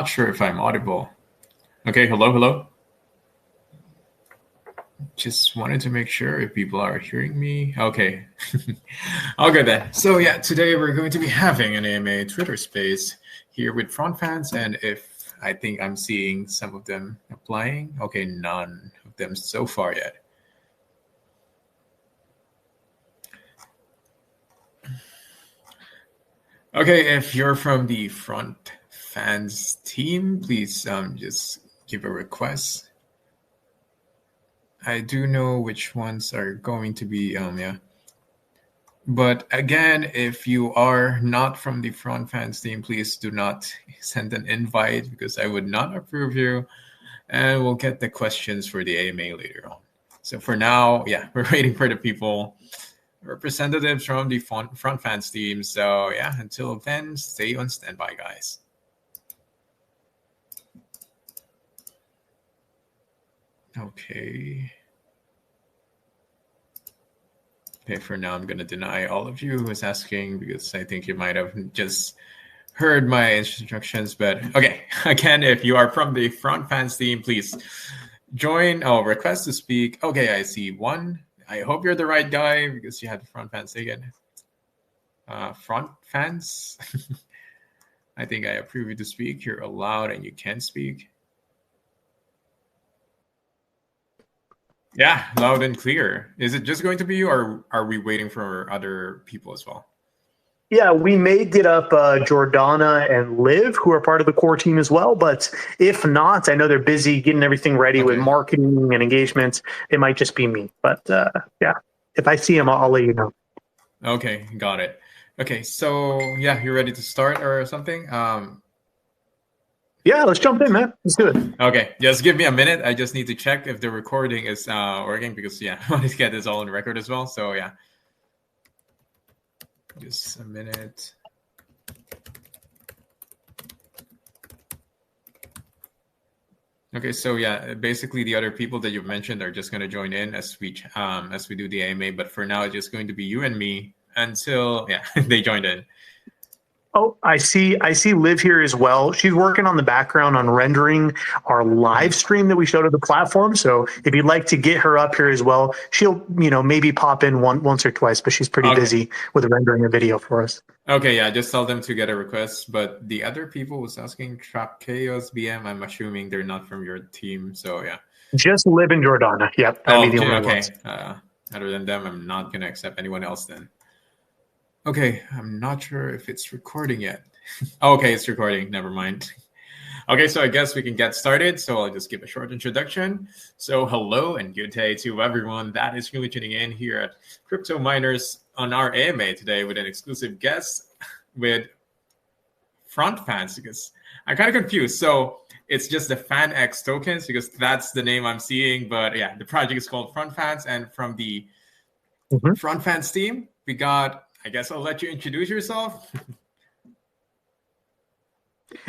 Not sure if I'm audible. Okay, hello. Just wanted to make sure if people are hearing me. Okay, all good then. So yeah, today we're going to be having an AMA Twitter space here with Front Fanz, and if I think I'm seeing some of them applying. Okay, none of them so far yet. Okay, if you're from the Front Fanz team, please just give a request. I do know which ones are going to be, yeah. But again, if you are not from the Front Fanz team, please do not send an invite because I would not approve you. And we'll get the questions for the AMA later on. So for now, yeah, we're waiting for the people, representatives from the Front Fanz team. So yeah, until then, stay on standby, guys. Okay, for now, I'm going to deny all of you who's asking because I think you might have just heard my instructions. But okay, again, if you are from the Front Fanz team, please join. Oh, request to speak. Okay, I see one. I hope you're the right guy because you had the Front Fanz again. Front Fanz. I think I approve you to speak. You're allowed and you can speak. Yeah, loud and clear. Is it just going to be you, or are we waiting for other people as well? Yeah, we may get up Jordana and Liv, who are part of the core team as well. But if not, I know they're busy getting everything ready with marketing and engagements. It might just be me. But yeah, if I see them, I'll let you know. Okay, got it. Okay, so yeah, you ready to start or something? Yeah, let's jump in, man. Let's do it. Okay, just give me a minute. I just need to check if the recording is working because, yeah, I wanted to get this all on record as well. So, yeah. Just a minute. Okay, so yeah, basically the other people that you've mentioned are just going to join in as we do the AMA. But for now, it's just going to be you and me until, yeah, they joined in. Oh, I see Liv here as well. She's working on the background on rendering our live stream that we showed to the platform. So if you'd like to get her up here as well, she'll, maybe pop in once or twice, but she's pretty busy with rendering a video for us. Okay, yeah, just tell them to get a request. But the other people was asking Trap Chaos BM. I'm assuming they're not from your team. So yeah. Just Liv and Jordana. Yep. Okay. Other than them, I'm not going to accept anyone else then. Okay, I'm not sure if it's recording yet. Okay, it's recording. Never mind. Okay, so I guess we can get started. So I'll just give a short introduction. So hello and good day to everyone that is really tuning in here at Crypto Miners on our AMA today with an exclusive guest with Front Fanz because I'm kind of confused. So it's just the FANX tokens because that's the name I'm seeing. But yeah, the project is called Front Fanz, and from the Front Fanz team, we got. I guess I'll let you introduce yourself.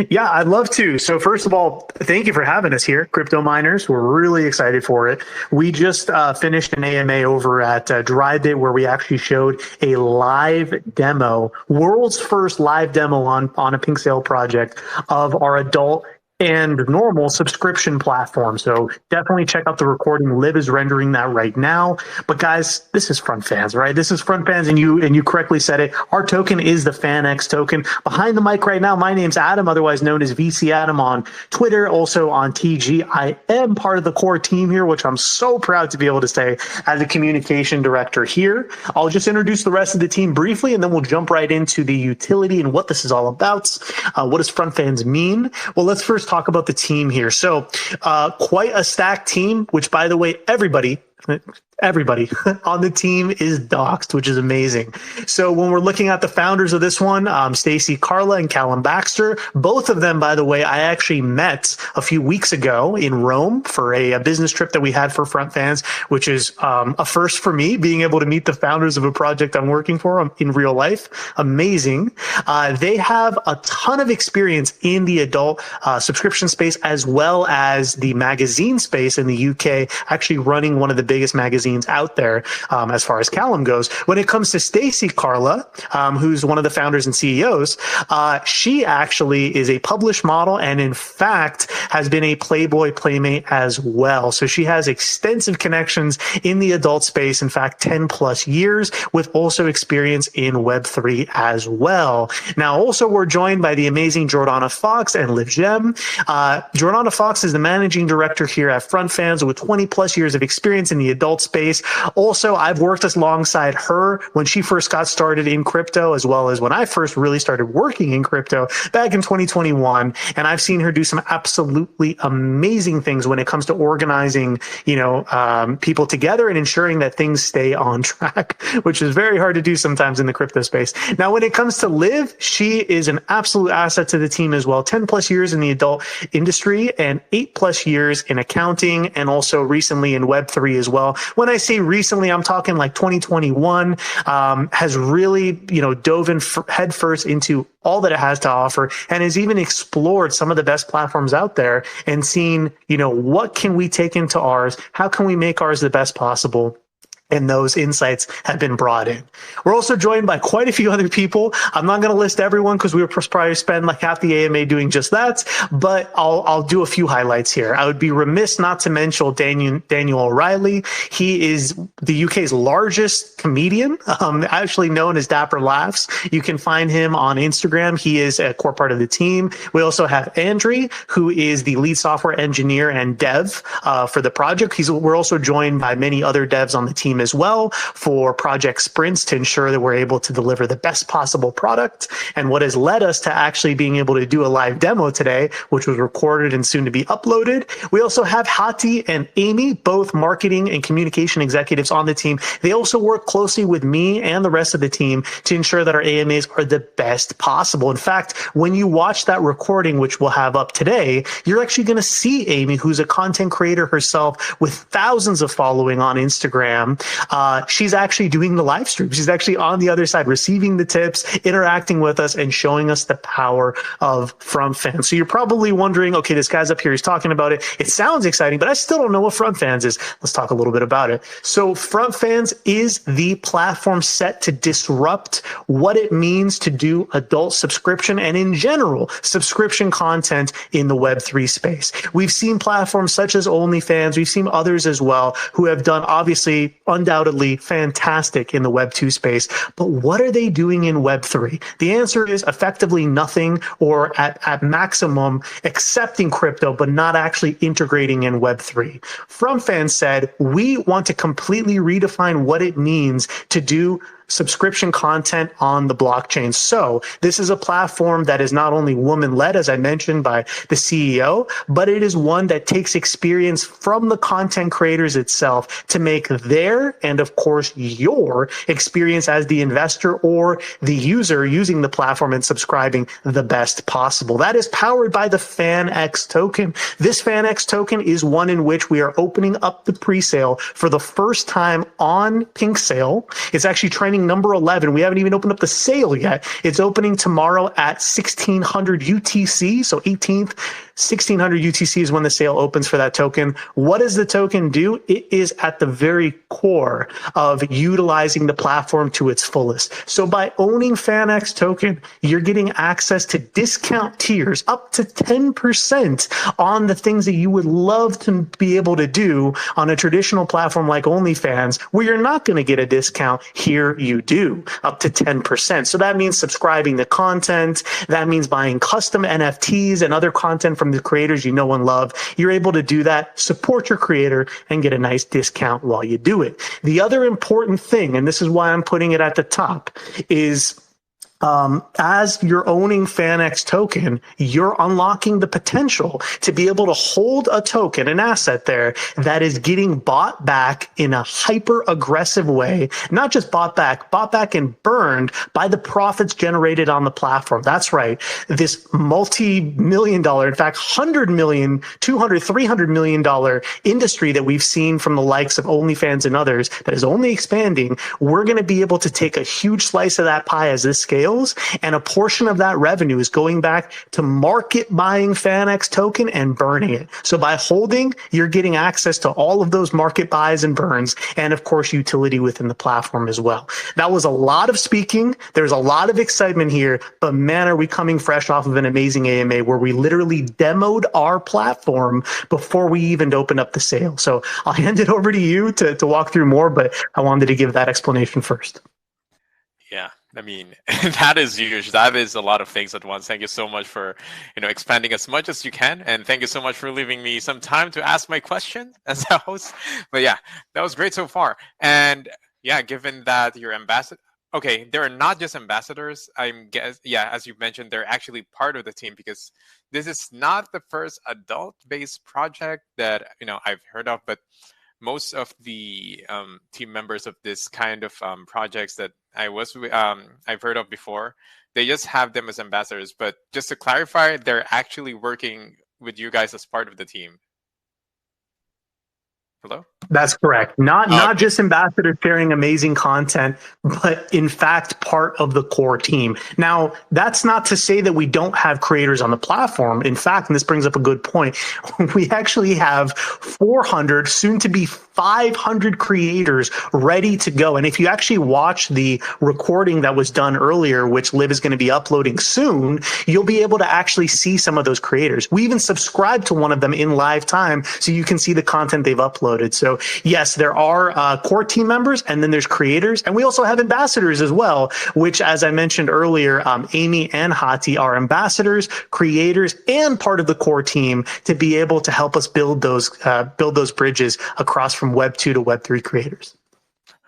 Yeah, I'd love to. So first of all, thank you for having us here, Crypto Miners. We're really excited for it. We just finished an AMA over at Drybit where we actually showed a live demo, world's first live demo on a Pink Sale project of our adult and normal subscription platform. So definitely check out the recording. Liv is rendering that right now. But guys, this is Front Fanz, right? This is Front Fanz, and you correctly said it. Our token is the FANX token. Behind the mic right now, my name's Adam, otherwise known as VC Adam on Twitter, also on TG. I am part of the core team here, which I'm so proud to be able to say as a communication director here. I'll just introduce the rest of the team briefly, and then we'll jump right into the utility and what this is all about. What does Front Fanz mean? Well, let's first talk about the team here. So quite a stacked team, which by the way, everybody on the team is doxed, which is amazing. So when we're looking at the founders of this one, Stacy Carla and Callum Baxter, both of them, by the way, I actually met a few weeks ago in Rome for a business trip that we had for Front Fanz, which is a first for me, being able to meet the founders of a project I'm working for in real life. Amazing. They have a ton of experience in the adult subscription space as well as the magazine space in the UK, actually running one of the biggest magazines out there as far as Callum goes. When it comes to Stacy Carla, who's one of the founders and CEOs, she actually is a published model and in fact has been a Playboy Playmate as well. So she has extensive connections in the adult space, in fact 10 plus years, with also experience in Web3 as well. Now also we're joined by the amazing Jordana Fox and Liv Gem. Jordana Fox is the managing director here at Front Fanz with 20 plus years of experience in the adult space. Also, I've worked alongside her when she first got started in crypto, as well as when I first really started working in crypto back in 2021. And I've seen her do some absolutely amazing things when it comes to organizing, people together and ensuring that things stay on track, which is very hard to do sometimes in the crypto space. Now, when it comes to Liv, she is an absolute asset to the team as well. 10 plus years in the adult industry and 8 plus years in accounting, and also recently in Web3 as well. When I say recently, I'm talking like 2021, has really, dove in headfirst into all that it has to offer, and has even explored some of the best platforms out there and seen, what can we take into ours? How can we make ours the best possible? And those insights have been brought in. We're also joined by quite a few other people. I'm not going to list everyone because we would probably spend like half the AMA doing just that, but I'll do a few highlights here. I would be remiss not to mention Daniel O'Reilly. He is the UK's largest comedian, actually known as Dapper Laughs. You can find him on Instagram. He is a core part of the team. We also have Andre, who is the lead software engineer and dev for the project. We're also joined by many other devs on the team as well for project sprints to ensure that we're able to deliver the best possible product, and what has led us to actually being able to do a live demo today, which was recorded and soon to be uploaded. We also have Hati and Amy, both marketing and communication executives on the team. They also work closely with me and the rest of the team to ensure that our AMAs are the best possible. In fact, when you watch that recording, which we'll have up today, you're actually going to see Amy, who's a content creator herself with thousands of following on Instagram. She's actually doing the live stream. She's actually on the other side, receiving the tips, interacting with us, and showing us the power of Front Fanz. So you're probably wondering, okay, this guy's up here, he's talking about it. It sounds exciting, but I still don't know what Front Fanz is. Let's talk a little bit about it. So Front Fanz is the platform set to disrupt what it means to do adult subscription and in general, subscription content in the Web3 space. We've seen platforms such as OnlyFans. We've seen others as well who have done obviously undoubtedly fantastic in the Web 2 space. But what are they doing in Web 3? The answer is effectively nothing, or at maximum accepting crypto, but not actually integrating in Web 3. Front Fanz said, we want to completely redefine what it means to do subscription content on the blockchain. So this is a platform that is not only woman-led, as I mentioned by the CEO, but it is one that takes experience from the content creators itself to make their, and of course your, experience as the investor or the user using the platform and subscribing the best possible. That is powered by the FANX token. This FANX token is one in which we are opening up the pre-sale for the first time on Pink Sale. It's actually trending number 11. We haven't even opened up the sale yet. It's opening tomorrow at 1600 UTC. So 18th, 1600 UTC is when the sale opens for that token. What does the token do? It is at the very core of utilizing the platform to its fullest. So by owning FANX token, you're getting access to discount tiers up to 10% on the things that you would love to be able to do on a traditional platform like OnlyFans, where you're not going to get a discount. Here you do, up to 10%. So that means subscribing to content. That means buying custom NFTs and other content from the creators you know and love. You're able to do that, support your creator, and get a nice discount while you do it. The other important thing, and this is why I'm putting it at the top, is as you're owning FANX token, you're unlocking the potential to be able to hold a token, an asset there that is getting bought back in a hyper aggressive way. Not just bought back and burned by the profits generated on the platform. That's right. This multi-million dollar, in fact, $100 million, $200, $300 million industry that we've seen from the likes of OnlyFans and others that is only expanding. We're going to be able to take a huge slice of that pie as this scales. sales, and a portion of that revenue is going back to market buying FANX token and burning it. So by holding, you're getting access to all of those market buys and burns, and of course, utility within the platform as well. That was a lot of speaking. There's a lot of excitement here, but man, are we coming fresh off of an amazing AMA where we literally demoed our platform before we even opened up the sale. So I'll hand it over to you to walk through more, but I wanted to give that explanation first. Yeah, I mean, that is huge. That is a lot of things at once. Thank you so much for, expanding as much as you can. And thank you so much for leaving me some time to ask my question as a host. But yeah, that was great so far. And yeah, given that you're ambassador, okay, they're not just ambassadors. As you mentioned, they're actually part of the team because this is not the first adult-based project that, I've heard of, but most of the team members of this kind of projects that I've heard of before, they just have them as ambassadors. But just to clarify, they're actually working with you guys as part of the team. Hello? That's correct. Not just ambassadors sharing amazing content, but in fact, part of the core team. Now, that's not to say that we don't have creators on the platform. In fact, and this brings up a good point, we actually have 400, soon to be 500 creators ready to go. And if you actually watch the recording that was done earlier, which Liv is going to be uploading soon, you'll be able to actually see some of those creators. We even subscribed to one of them in live time so you can see the content they've uploaded. So yes, there are core team members, and then there's creators, and we also have ambassadors as well, which, as I mentioned earlier, Amy and Hati are ambassadors, creators, and part of the core team to be able to help us build those bridges across from Web 2 to Web 3 creators.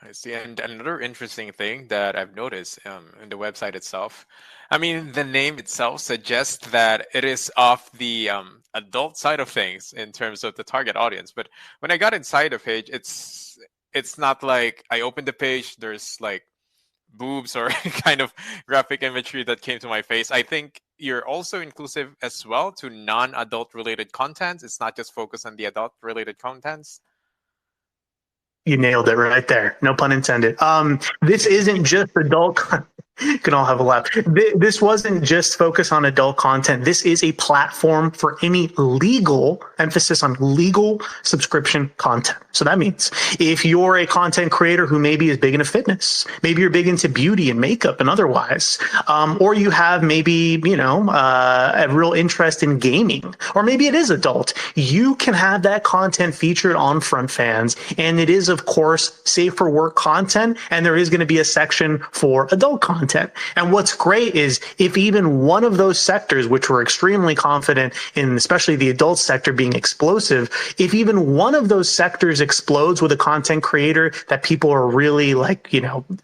I see. And another interesting thing that I've noticed in the website itself, I mean, the name itself suggests that it is of the adult side of things in terms of the target audience. But when I got inside the page, it's not like I opened the page, there's like boobs or kind of graphic imagery that came to my face. I think you're also inclusive as well to non-adult related content. It's not just focused on the adult related contents. You nailed it right there. No pun intended. This isn't just adult content. You can all have a laugh. This wasn't just focus on adult content. This is a platform for any legal, emphasis on legal subscription content. So that means if you're a content creator who maybe is big into fitness, maybe you're big into beauty and makeup and otherwise, or you have maybe, a real interest in gaming, or maybe it is adult, you can have that content featured on Front Fanz. And it is, of course, safe for work content. And there is going to be a section for adult content. And what's great is if even one of those sectors, which we're extremely confident in, especially the adult sector being explosive, if even one of those sectors explodes with a content creator that people are really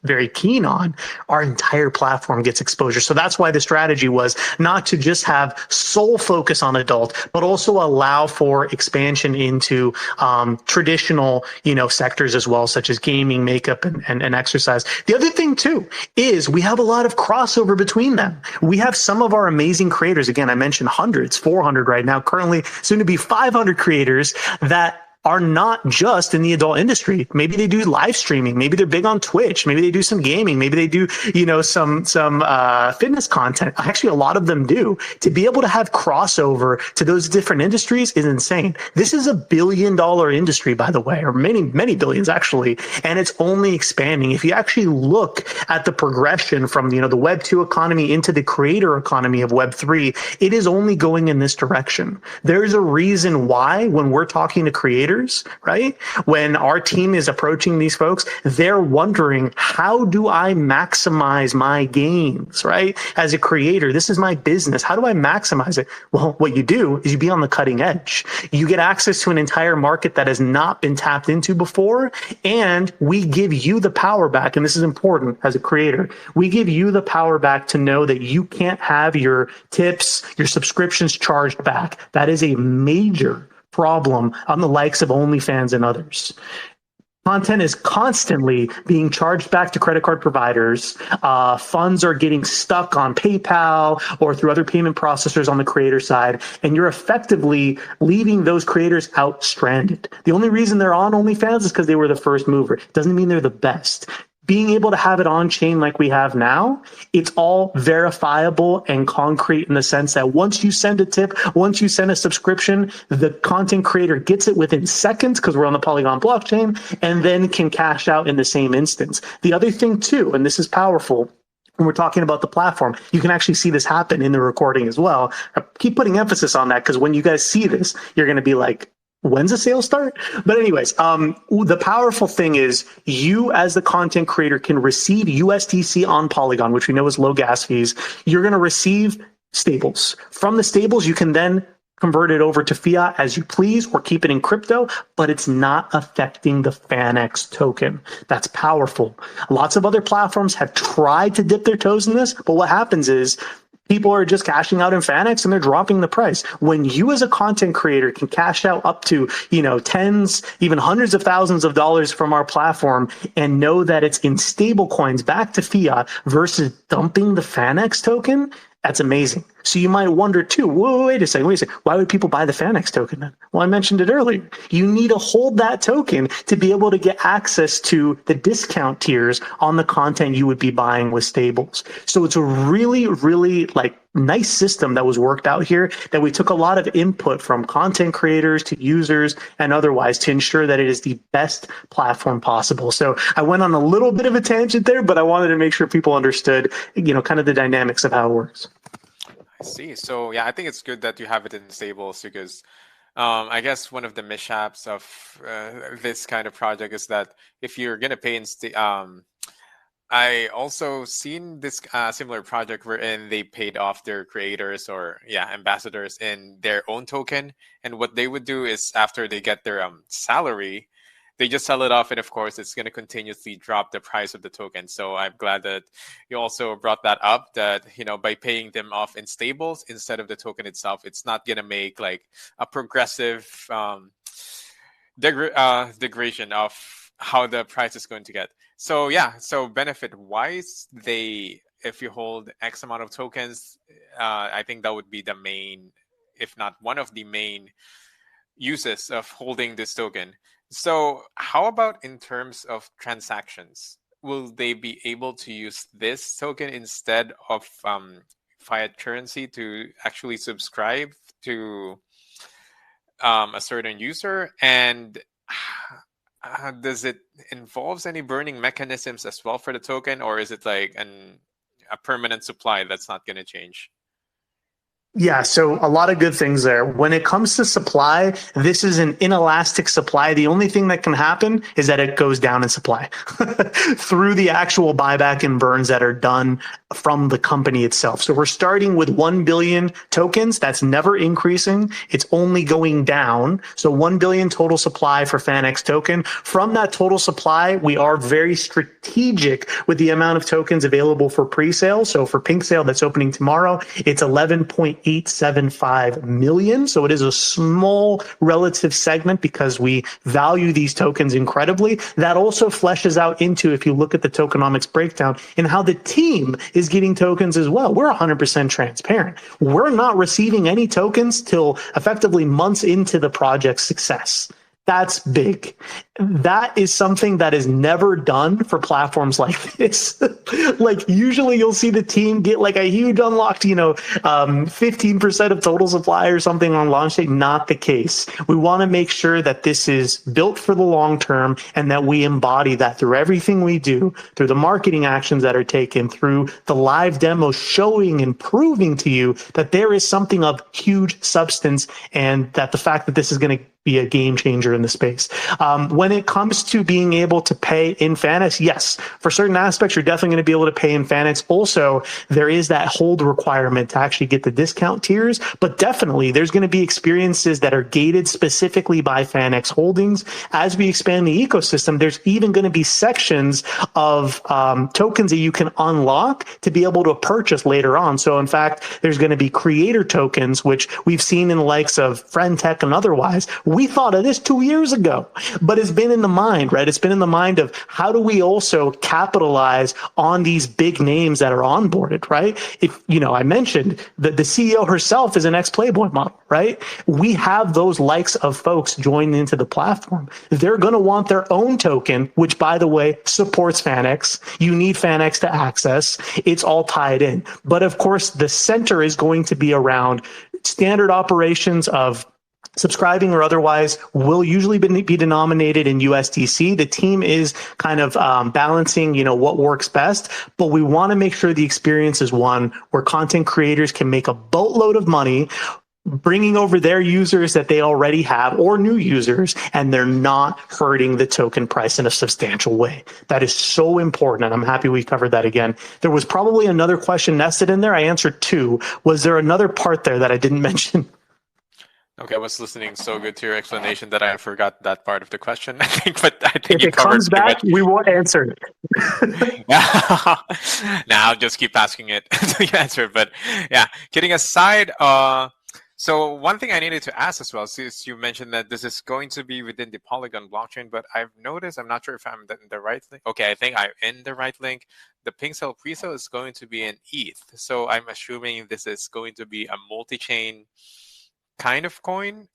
very keen on, our entire platform gets exposure. So that's why the strategy was not to just have sole focus on adult, but also allow for expansion into traditional, sectors as well, such as gaming, makeup, and exercise. The other thing too is we have a lot of crossover between them. We have some of our amazing creators. Again, I mentioned hundreds, 400 right now, currently soon to be 500 creators that are not just in the adult industry. Maybe they do live streaming. Maybe they're big on Twitch. Maybe they do some gaming. Maybe they do, some fitness content. Actually, a lot of them do. To be able to have crossover to those different industries is insane. This is $1 billion industry, by the way, or many, many billions actually, and it's only expanding. If you actually look at the progression from, the Web 2 economy into the creator economy of Web 3, it is only going in this direction. There's a reason why when we're talking to creators, right? When our team is approaching these folks, they're wondering, how do I maximize my gains, right? As a creator, this is my business. How do I maximize it? Well, what you do is you be on the cutting edge. You get access to an entire market that has not been tapped into before, and we give you the power back. And this is important as a creator. We give you the power back to know that you can't have your tips, your subscriptions charged back. That is a major problem on the likes of OnlyFans and others. Content is constantly being charged back to credit card providers. Funds are getting stuck on PayPal or through other payment processors on the creator side, and you're effectively leaving those creators out stranded. The only reason they're on OnlyFans is because they were the first mover. It doesn't mean they're the best. being able to have it on chain like we have now, it's all verifiable and concrete in the sense that once you send a tip, once you send a subscription, the content creator gets it within seconds because we're on the Polygon blockchain, and then can cash out in the same instance. The other thing too, and this is powerful, when we're talking about the platform, you can actually see this happen in the recording as well. I keep putting emphasis on that because when you guys see this, you're going to be like, when's the sale start? But anyways, the powerful thing is you as the content creator can receive USDC on Polygon, which we know is low gas fees. You're going to receive stables. From the stables, you can then convert it over to fiat as you please or keep it in crypto, but it's not affecting the FANX token. That's powerful. Lots of other platforms have tried to dip their toes in this, but what happens is people are just cashing out in FANX and they're dropping the price. When you as a content creator can cash out up to, tens, even hundreds of thousands of dollars from our platform and know that it's in stable coins back to fiat versus dumping the FANX token, that's amazing. So you might wonder too, wait a second, why would people buy the FANX token then? Well, I mentioned it earlier. You need to hold that token to be able to get access to the discount tiers on the content you would be buying with stables. So it's a really, really nice system that was worked out here that we took a lot of input from content creators to users and otherwise to ensure that it is the best platform possible. So I went on a little bit of a tangent there, but I wanted to make sure people understood, kind of the dynamics of how it works. I see. So yeah, I think it's good that you have it in stables because I guess one of the mishaps of this kind of project is that if you're going to pay in I also seen this similar project wherein they paid off their creators or ambassadors in their own token. And what they would do is after they get their salary, they just sell it off. And of course, it's going to continuously drop the price of the token. So I'm glad that you also brought that up, that, by paying them off in stables instead of the token itself, it's not going to make like a progressive degradation of how the price is going to get. So so benefit wise, if you hold X amount of tokens, I think that would be the main, if not one of the main uses of holding this token. So how about in terms of transactions? Will they be able to use this token instead of fiat currency to actually subscribe to a certain user? And does it involves any burning mechanisms as well for the token, or is it like a permanent supply that's not going to change? Yeah, so a lot of good things there. When it comes to supply, this is an inelastic supply. The only thing that can happen is that it goes down in supply through the actual buyback and burns that are done from the company itself. So we're starting with 1 billion tokens. That's never increasing. It's only going down. So 1 billion total supply for FANX token. From that total supply, we are very strategic with the amount of tokens available for pre-sale. So for Pink Sale that's opening tomorrow, it's 11.875 million. So it is a small relative segment because we value these tokens incredibly. That also fleshes out into, if you look at the tokenomics breakdown, and how the team is getting tokens as well. We're 100% transparent. We're not receiving any tokens till effectively months into the project's success. That's big. That is something that is never done for platforms like this. Like usually you'll see the team get like a huge unlocked, 15% of total supply or something on launch day. Not the case. We want to make sure that this is built for the long term and that we embody that through everything we do, through the marketing actions that are taken, through the live demos showing and proving to you that there is something of huge substance and that the fact that this is going to be a game changer in the space. When it comes to being able to pay in FANX, yes, for certain aspects, you're definitely going to be able to pay in FANX. Also, there is that hold requirement to actually get the discount tiers, but definitely there's going to be experiences that are gated specifically by FANX holdings. As we expand the ecosystem, there's even going to be sections of tokens that you can unlock to be able to purchase later on. So in fact, there's going to be creator tokens, which we've seen in the likes of Friend Tech and otherwise, We thought of this 2 years ago, but it's been in the mind, right? It's been in the mind of how do we also capitalize on these big names that are onboarded, right? If, I mentioned that the CEO herself is an ex-Playboy model, right? We have those likes of folks joining into the platform. They're going to want their own token, which, by the way, supports FANX. You need FANX to access. It's all tied in. But of course, the center is going to be around standard operations of subscribing or otherwise will usually be denominated in USDC. The team is kind of balancing, what works best, but we want to make sure the experience is one where content creators can make a boatload of money bringing over their users that they already have or new users, and they're not hurting the token price in a substantial way. That is so important, and I'm happy we covered that again. There was probably another question nested in there. I answered two. Was there another part there that I didn't mention? Okay, I was listening so good to your explanation that I forgot that part of the question, I think, but I think if it comes back, we won't answer it. Now I'll just keep asking it until you answer it. But yeah, kidding aside, so one thing I needed to ask as well, since you mentioned that this is going to be within the Polygon blockchain, but I've noticed, I'm not sure if I'm in the right link. Okay, I think I'm in the right link. The pink sale pre-sale is going to be in ETH. So I'm assuming this is going to be a multi-chain kind of coin?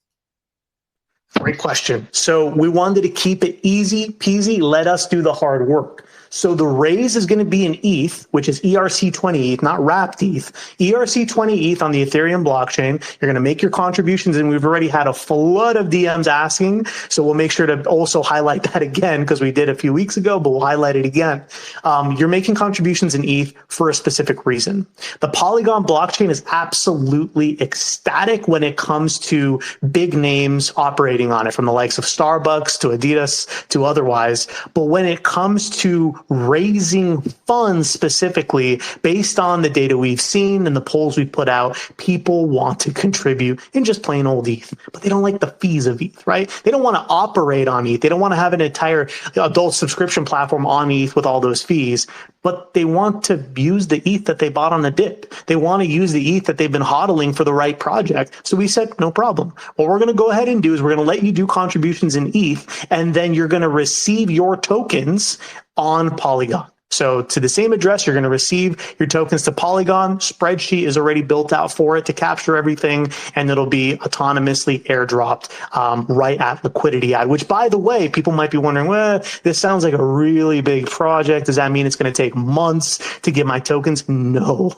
Great question. So we wanted to keep it easy peasy. Let us do the hard work. So the raise is going to be in ETH, which is ERC20 ETH, not wrapped ETH. ERC20 ETH on the Ethereum blockchain. You're going to make your contributions, and we've already had a flood of DMs asking. So we'll make sure to also highlight that again, because we did a few weeks ago, but we'll highlight it again. You're making contributions in ETH for a specific reason. The Polygon blockchain is absolutely ecstatic when it comes to big names operating on it, from the likes of Starbucks to Adidas to otherwise. But when it comes to raising funds specifically, based on the data we've seen and the polls we've put out, people want to contribute in just plain old ETH, but they don't like the fees of ETH, right? They don't want to operate on ETH. They don't want to have an entire adult subscription platform on ETH with all those fees, but they want to use the ETH that they bought on the dip. They want to use the ETH that they've been hodling for the right project. So we said, no problem. What we're going to go ahead and do is we're going to let you do contributions in ETH, and then you're going to receive your tokens on Polygon. So to the same address, you're going to receive your tokens to Polygon. Spreadsheet is already built out for it to capture everything, and it'll be autonomously airdropped right at liquidity ad, which, by the way, people might be wondering, well, this sounds like a really big project. Does that mean it's going to take months to get my tokens? No.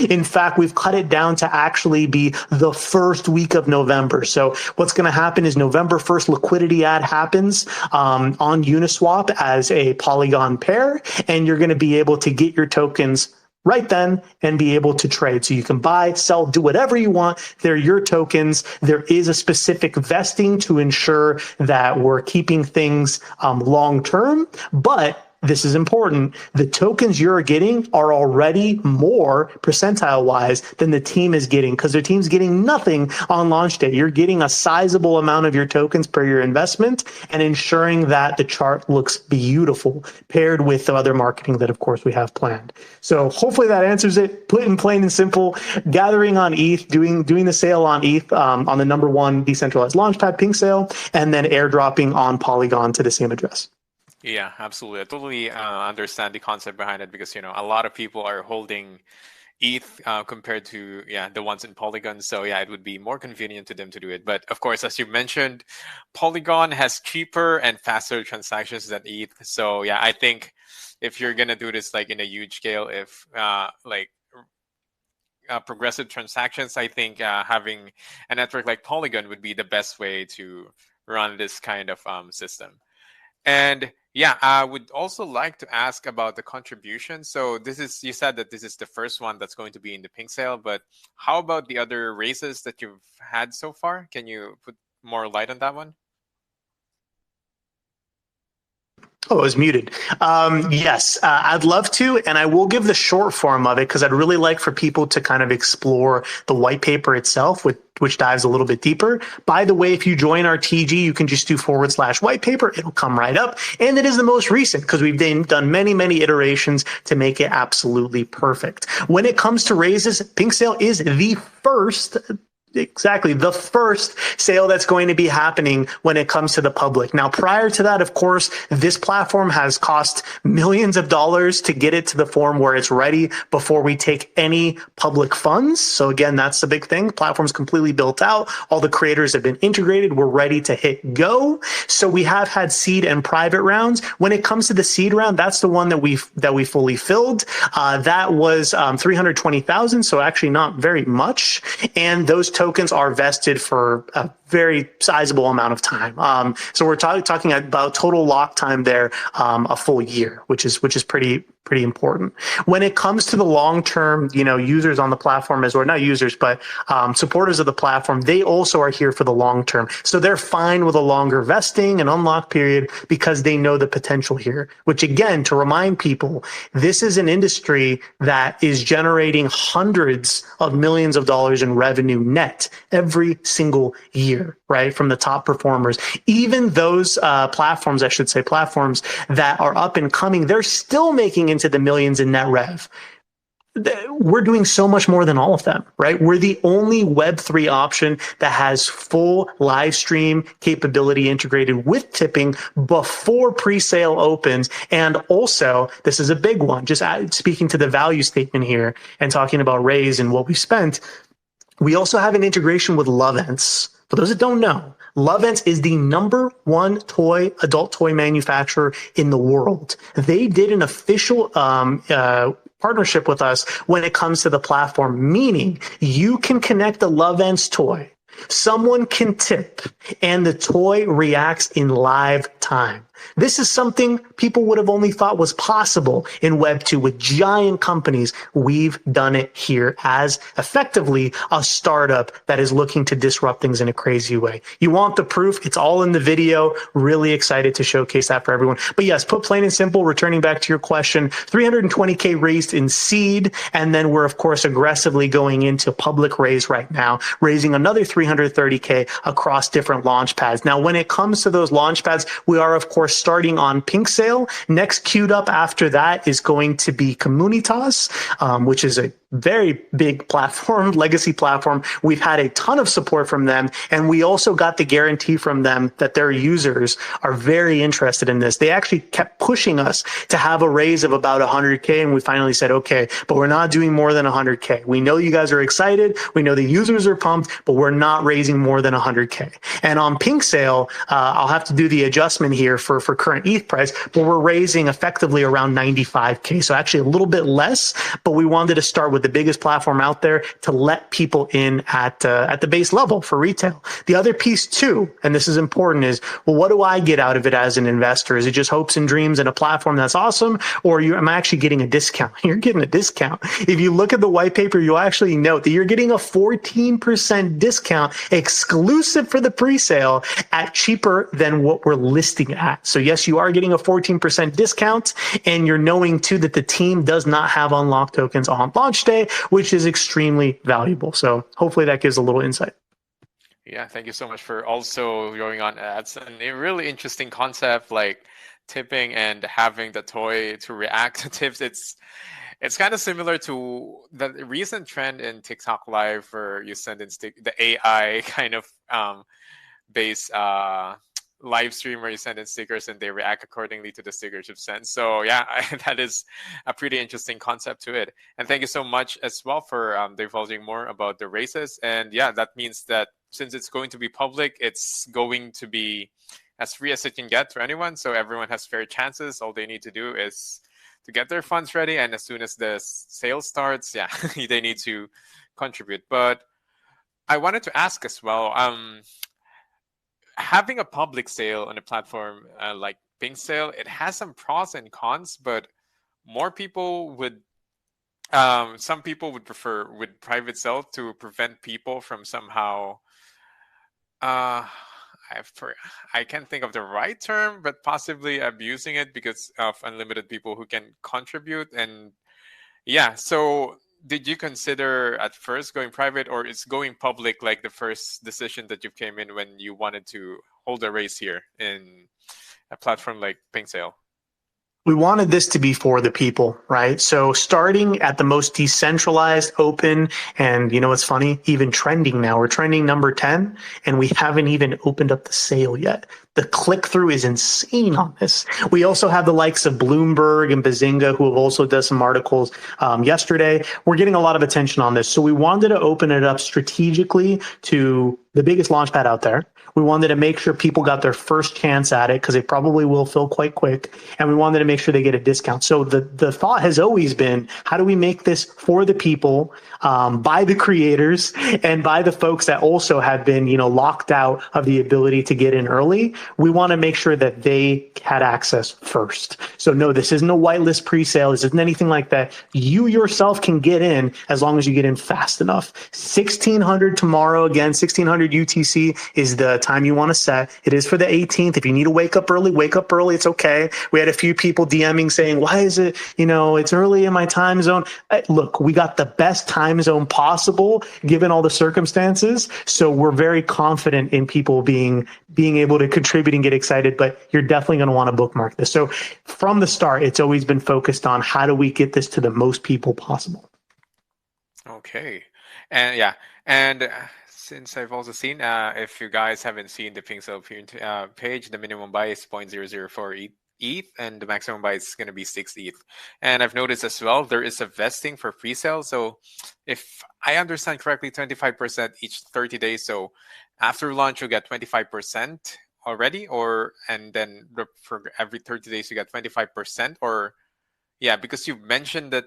In fact, we've cut it down to actually be the first week of November. So what's going to happen is November 1st liquidity ad happens on Uniswap as a Polygon pair, and you're going to be able to get your tokens right then and be able to trade. So you can buy, sell, do whatever you want. They're your tokens. There is a specific vesting to ensure that we're keeping things long term, but this is important. The tokens you're getting are already more percentile-wise than the team is getting, because their team's getting nothing on launch day. You're getting a sizable amount of your tokens per your investment and ensuring that the chart looks beautiful, paired with the other marketing that, of course, we have planned. So hopefully that answers it. Put in plain and simple, gathering on ETH, doing the sale on ETH on the #1 decentralized launchpad pink sale, and then airdropping on Polygon to the same address. Yeah, absolutely. I totally understand the concept behind it, because, a lot of people are holding ETH compared to, the ones in Polygon. So yeah, it would be more convenient to them to do it. But of course, as you mentioned, Polygon has cheaper and faster transactions than ETH. So yeah, I think if you're going to do this like in a huge scale, if progressive transactions, I think having a network like Polygon would be the best way to run this kind of system. And yeah, I would also like to ask about the contribution. So you said that this is the first one that's going to be in the pink sale, but how about the other races that you've had so far? Can you put more light on that one? Oh, it was muted. Yes, I'd love to, and I will give the short form of it, because I'd really like for people to kind of explore the white paper itself, which dives a little bit deeper. By the way, if you join our TG, you can just do /white paper. It'll come right up. And it is the most recent, because we've done many, many iterations to make it absolutely perfect. When it comes to raises, pink sale is the first exactly the first sale that's going to be happening when it comes to the public. Now, prior to that, of course, this platform has cost millions of dollars to get it to the form where it's ready before we take any public funds. So again, that's the big thing. Platform's completely built out. All the creators have been integrated. We're ready to hit go. So we have had seed and private rounds. When it comes to the seed round, that's the one that we fully filled. That was 320,000. So actually not very much. And those tokens are vested for a very sizable amount of time. So we're talking about total lock time there, a full year, which is pretty important. When it comes to the long-term, users on the platform not users, but supporters of the platform, they also are here for the long term. So they're fine with a longer vesting and unlock period because they know the potential here, which again, to remind people, this is an industry that is generating hundreds of millions of dollars in revenue net every single year, right? From the top performers. Even those platforms that are up and coming, they're still making into the millions in net rev. We're doing so much more than all of them, right? We're the only Web3 option that has full live stream capability integrated with tipping before pre-sale opens. And also, this is a big one, just speaking to the value statement here and talking about raise and what we spent, we also have an integration with Lovence. For those that don't know, Lovence is the #1 adult toy manufacturer in the world. They did an official partnership with us when it comes to the platform, meaning you can connect a Lovence toy, someone can tip, and the toy reacts in live time. This is something people would have only thought was possible in Web 2 with giant companies. We've done it here as effectively a startup that is looking to disrupt things in a crazy way. You want the proof? It's all in the video. Really excited to showcase that for everyone. But yes, put plain and simple, returning back to your question, 320K raised in seed. And then we're, of course, aggressively going into public raise right now, raising another 330K across different launch pads. Now, when it comes to those launch pads, we are, of course, starting on Pink Sale. Next queued up after that is going to be Comunitas, which is a very big platform, legacy platform. We've had a ton of support from them, and we also got the guarantee from them that their users are very interested in this. They actually kept pushing us to have a raise of about 100K, and we finally said, okay, but we're not doing more than 100K. We know you guys are excited. We know the users are pumped, but we're not raising more than 100K. And on Pink Sale, I'll have to do the adjustment here for current ETH price, but we're raising effectively around 95K. So actually a little bit less, but we wanted to start with the biggest platform out there to let people in at the base level for retail. The other piece too, and this is important, is, well, what do I get out of it as an investor? Is it just hopes and dreams and a platform that's awesome? Or am I actually getting a discount? You're getting a discount. If you look at the white paper, you'll actually note that you're getting a 14% discount exclusive for the pre-sale at cheaper than what we're listing at. So yes, you are getting a 14% discount, and you're knowing too that the team does not have unlocked tokens on launch day, which is extremely valuable. So hopefully that gives a little insight. Yeah, thank you so much for also going on ads. And a really interesting concept like tipping and having the toy to react to tips. It's kind of similar to the recent trend in TikTok Live where you send in the AI kind of base live stream where you send in stickers and they react accordingly to the stickers you've sent. So yeah, that is a pretty interesting concept to it. And thank you so much as well for divulging more about the races. And yeah, that means that since it's going to be public, it's going to be as free as it can get for anyone. So everyone has fair chances. All they need to do is to get their funds ready. And as soon as the sale starts, yeah, they need to contribute. But I wanted to ask as well, having a public sale on a platform like Pink Sale, it has some pros and cons, but more people would, some people would prefer with private sale to prevent people from somehow, I can't think of the right term, but possibly abusing it because of unlimited people who can contribute. And yeah, so did you consider at first going private, or is going public like the first decision that you came in when you wanted to hold a race here in a platform like Pink Sale? We wanted this to be for the people, right? So starting at the most decentralized, open, and you know what's funny? Even trending now. We're trending number 10, and we haven't even opened up the sale yet. The click-through is insane on this. We also have the likes of Bloomberg and Bazinga, who have also done some articles yesterday. We're getting a lot of attention on this. So we wanted to open it up strategically to the biggest launchpad out there. We wanted to make sure people got their first chance at it because they probably will fill quite quick. And we wanted to make sure they get a discount. So the thought has always been, how do we make this for the people, by the creators, and by the folks that also have been, locked out of the ability to get in early? We want to make sure that they had access first. So no, this isn't a whitelist pre-sale. This isn't anything like that. You yourself can get in as long as you get in fast enough. 1600 tomorrow, again, 1600 UTC is the time you want to set. It is for the 18th. If you need to wake up early, wake up early. It's okay. We had a few people DMing saying, why is it, it's early in my time zone? Look, we got the best time zone possible given all the circumstances. So we're very confident in people being able to contribute and get excited, but you're definitely going to want to bookmark this. So from the start, it's always been focused on how do we get this to the most people possible. Okay. And yeah. And since I've also seen, if you guys haven't seen the Pixel page, the minimum buy is 0.004 ETH, and the maximum buy is going to be 6 ETH. And I've noticed as well, there is a vesting for pre-sale. So if I understand correctly, 25% each 30 days. So after launch, you'll get 25% already, and then for every 30 days, you get 25%, or yeah, because you mentioned that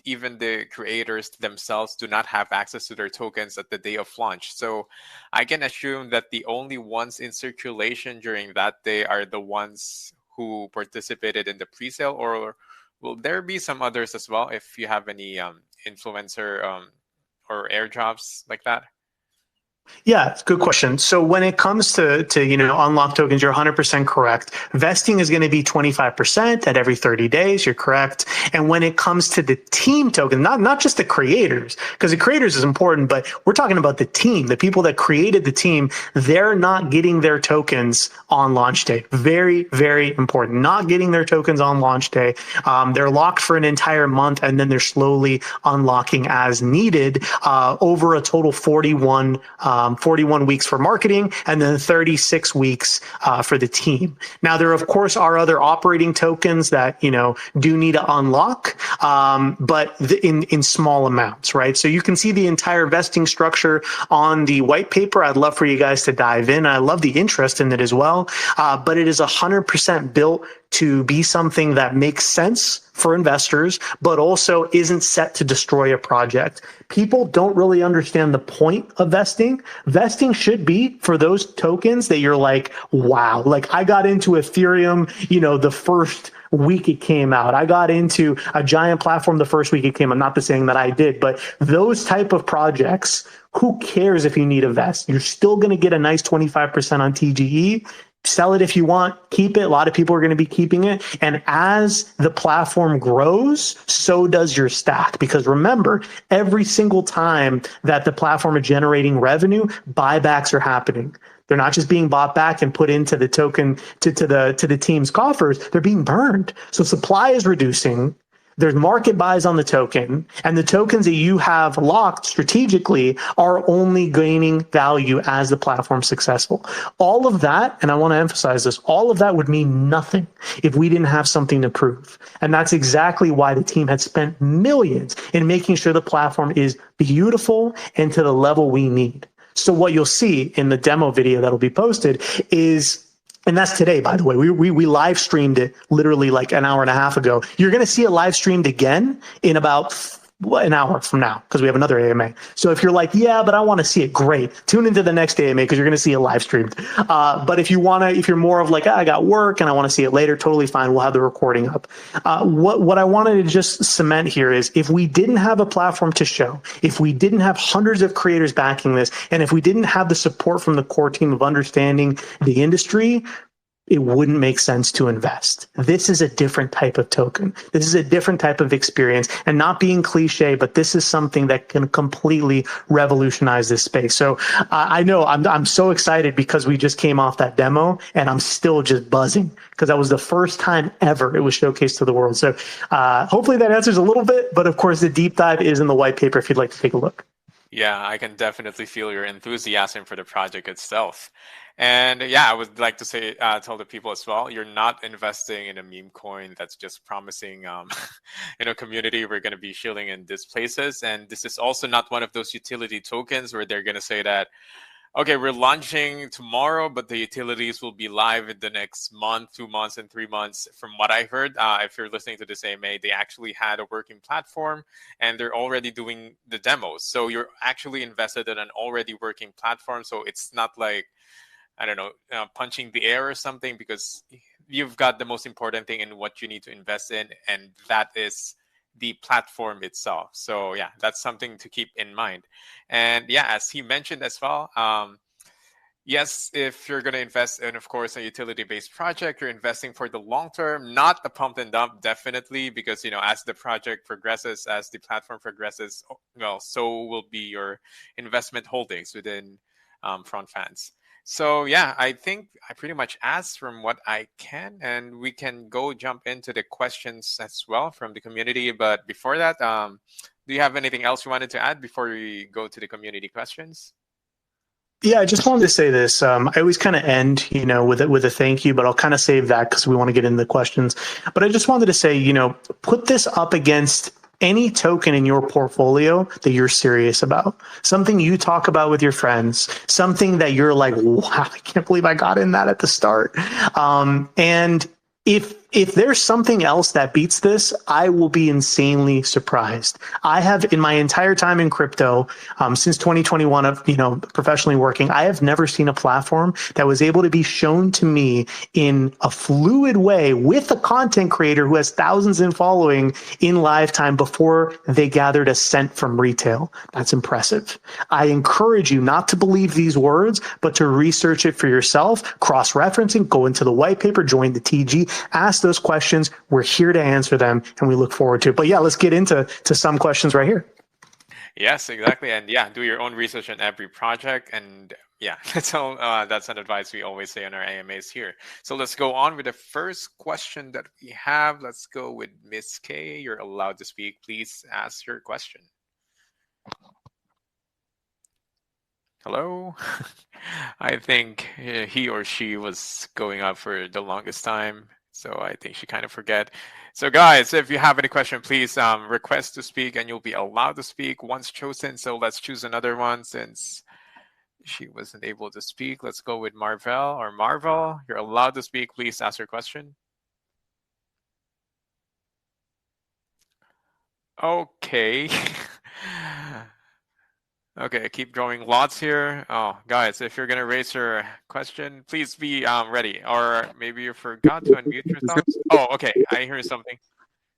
even the creators themselves do not have access to their tokens at the day of launch. So I can assume that the only ones in circulation during that day are the ones who participated in the pre-sale, or will there be some others as well if you have any influencer or airdrops like that? Yeah, it's a good question. So when it comes to unlock tokens, you're 100% correct. Vesting is going to be 25% at every 30 days. You're correct. And when it comes to the team token, not just the creators, because the creators is important, but we're talking about the team, the people that created the team. They're not getting their tokens on launch day. Very, very important. Not getting their tokens on launch day. They're locked for an entire month, and then they're slowly unlocking as needed over a total 41 weeks for marketing, and then 36 weeks for the team. Now, there, of course, are other operating tokens that, do need to unlock, but in small amounts, right? So you can see the entire vesting structure on the white paper. I'd love for you guys to dive in. I love the interest in it as well, but it is 100% built to be something that makes sense for investors, but also isn't set to destroy a project. People don't really understand the point of vesting. Vesting should be for those tokens that you're like, wow, like I got into Ethereum, the first week it came out. I got into a giant platform the first week it came out. Not the saying that I did, but those type of projects, who cares if you need a vest? You're still going to get a nice 25% on TGE. Sell it if you want, keep it. A lot of people are going to be keeping it. And as the platform grows, so does your stack. Because remember, every single time that the platform is generating revenue, buybacks are happening. They're not just being bought back and put into the token to the team's coffers. They're being burned. So supply is reducing. There's market buys on the token, and the tokens that you have locked strategically are only gaining value as the platform's successful. All of that, and I want to emphasize this, all of that would mean nothing if we didn't have something to prove. And that's exactly why the team had spent millions in making sure the platform is beautiful and to the level we need. So what you'll see in the demo video that'll be posted is, and that's today, by the way. We live streamed it literally like an hour and a half ago. You're going to see it live streamed again in about an hour from now, because we have another AMA. So if you're like, yeah, but I want to see it, great. Tune into the next AMA because you're going to see it live streamed. But if you're more of like, I got work and I want to see it later, totally fine. We'll have the recording up. What I wanted to just cement here is, if we didn't have a platform to show, if we didn't have hundreds of creators backing this, and if we didn't have the support from the core team of understanding the industry, it wouldn't make sense to invest. This is a different type of token. This is a different type of experience, and not being cliche, but this is something that can completely revolutionize this space. So I know I'm so excited because we just came off that demo, and I'm still just buzzing because that was the first time ever it was showcased to the world. So hopefully that answers a little bit, but of course the deep dive is in the white paper if you'd like to take a look. Yeah, I can definitely feel your enthusiasm for the project itself. And yeah, I would like to say, tell the people as well, you're not investing in a meme coin that's just promising, community. We're going to be shilling in these places. And this is also not one of those utility tokens where they're going to say that, okay, we're launching tomorrow, but the utilities will be live in the next month, 2 months, and 3 months. From what I heard, if you're listening to this AMA, they actually had a working platform and they're already doing the demos. So you're actually invested in an already working platform. So it's not like, I don't know, punching the air or something, because you've got the most important thing in what you need to invest in, and that is the platform itself. So yeah, that's something to keep in mind. And yeah, as he mentioned as well, yes, if you're going to invest in, of course, a utility-based project, you're investing for the long term, not the pump and dump, definitely, because, as the project progresses, as the platform progresses, well, so will be your investment holdings within Front Fanz. So yeah, I think I pretty much asked from what I can, and we can go jump into the questions as well from the community. But before that, do you have anything else you wanted to add before we go to the community questions? Yeah, I just wanted to say this. I always kind of end, with a thank you, but I'll kind of save that because we want to get into the questions. But I just wanted to say, put this up against any token in your portfolio that you're serious about, something you talk about with your friends, something that you're like, wow, I can't believe I got in that at the start. And if there's something else that beats this, I will be insanely surprised. I have, in my entire time in crypto, since 2021 of, professionally working, I have never seen a platform that was able to be shown to me in a fluid way with a content creator who has thousands in following in live time before they gathered a cent from retail. That's impressive. I encourage you not to believe these words, but to research it for yourself, cross-referencing, go into the white paper, join the TG, ask those questions. We're here to answer them, and we look forward to it. But yeah, let's get into some questions right here. Yes, exactly. And yeah, do your own research on every project. And yeah, that's all. That's an advice we always say on our AMAs here. So let's go on with the first question that we have. Let's go with Miss K. You're allowed to speak. Please ask your question. Hello. I think he or she was going up for the longest time, so I think she kind of forget. So guys, if you have any question, please request to speak and you'll be allowed to speak once chosen. So let's choose another one since she wasn't able to speak. Let's go with Marvel or Marvel. You're allowed to speak. Please ask your question. Okay. Okay, keep drawing lots here. Oh, guys, if you're gonna raise your question, please be ready. Or maybe you forgot to unmute yourself. Oh, okay, I hear something.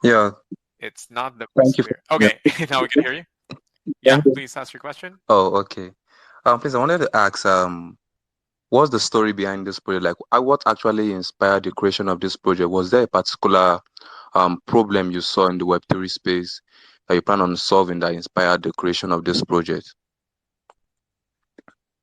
Yeah. It's not the Thank you. Okay, now we can hear you. Yeah, please ask your question. Oh, okay. Please, I wanted to ask, what's the story behind this project? Like, what actually inspired the creation of this project? Was there a particular problem you saw in the Web3 space that you plan on solving that inspired the creation of this project?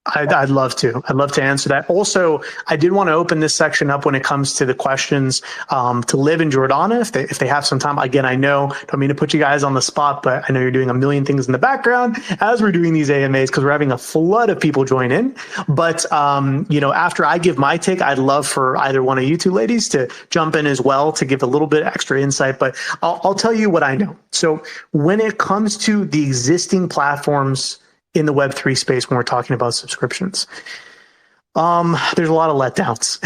I'd love to. I'd love to answer that. Also, I did want to open this section up when it comes to the questions to Liv and Jordana, if they have some time. Again, I know, don't mean to put you guys on the spot, but I know you're doing a million things in the background as we're doing these AMAs because we're having a flood of people join in. But, after I give my take, I'd love for either one of you two ladies to jump in as well to give a little bit extra insight. But I'll tell you what I know. So when it comes to the existing platforms in the Web3 space, when we're talking about subscriptions, there's a lot of letdowns.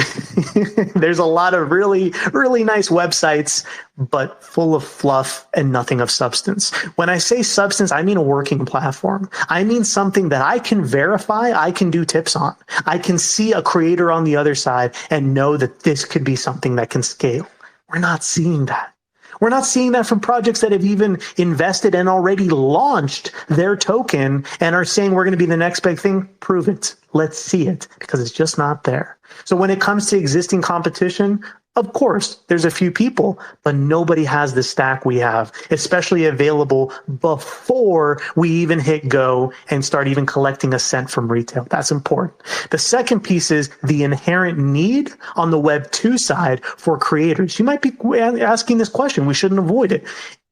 There's a lot of really, really nice websites, but full of fluff and nothing of substance. When I say substance, I mean a working platform. I mean something that I can verify, I can do tips on. I can see a creator on the other side and know that this could be something that can scale. We're not seeing that. We're not seeing that from projects that have even invested and already launched their token and are saying we're going to be the next big thing. Prove it. Let's see it, because it's just not there. So when it comes to existing competition, of course, there's a few people, but nobody has the stack we have, especially available before we even hit go and start even collecting a cent from retail. That's important. The second piece is the inherent need on the Web 2 side for creators. You might be asking this question. We shouldn't avoid it.